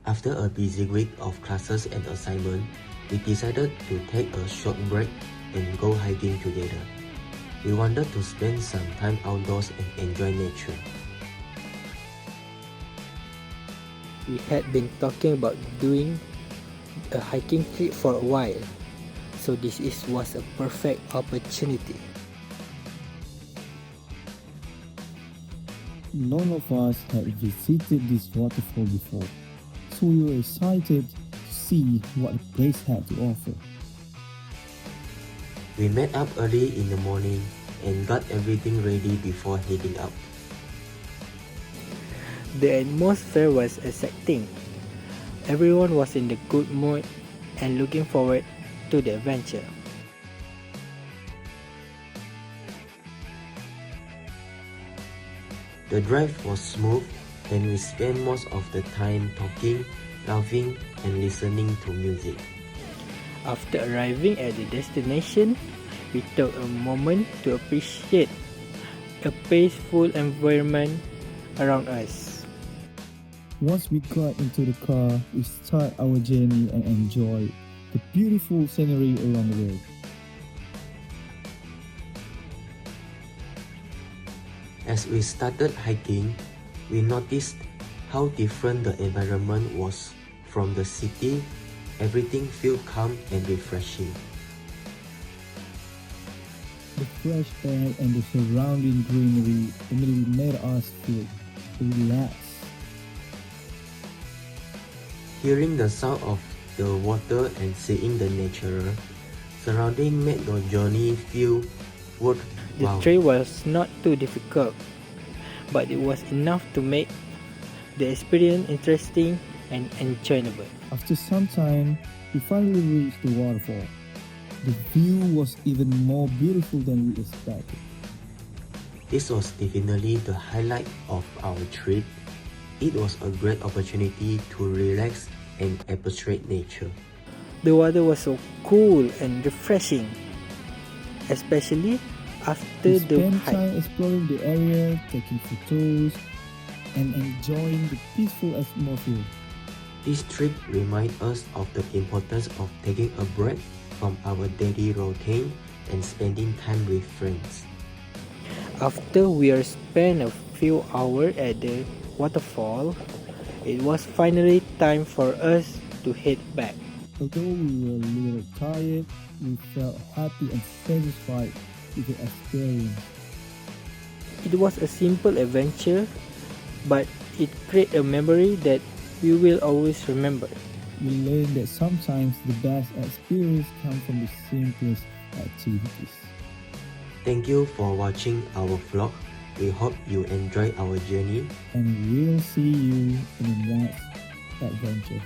After a busy week of classes and assignment, we decided to take a short break and go hiking together. We wanted to spend some time outdoors and enjoy nature. We had been talking about doing a hiking trip for a while, so was a perfect opportunity. None of us had visited this waterfall before, so we were excited to see what the place had to offer. We met up early in the morning and got everything ready before heading out. The atmosphere was exciting. Everyone was in the good mood and looking forward to the adventure. The drive was smooth and we spent most of the time talking, laughing, and listening to music. After arriving at the destination, we took a moment to appreciate a peaceful environment around us. Once we got into the car, we started our journey and enjoyed the beautiful scenery along the way. As we started hiking, we noticed how different the environment was from the city. Everything felt calm and refreshing. The fresh air and the surrounding greenery immediately made us feel relaxed. Hearing the sound of the water and seeing the nature surrounding made the journey feel worthwhile. The trail was not too difficult, but it was enough to make the experience interesting and enjoyable. After some time, we finally reached the waterfall. The view was even more beautiful than we expected. This was definitely the highlight of our trip. It was a great opportunity to relax and appreciate nature. The water was so cool and refreshing, especially after We the spent hike. time exploring the area, taking photos, and enjoying the peaceful atmosphere. This trip reminds us of the importance of taking a break from our daily routine and spending time with friends. After we spent a few hours at the waterfall, it was finally time for us to head back. Although we were a little tired, we felt happy and satisfied with the experience. It was a simple adventure, but it created a memory that we will always remember. We learned that sometimes the best experience comes from the simplest activities. Thank you for watching our vlog. We hope you enjoy our journey. And we'll see you in the next adventure.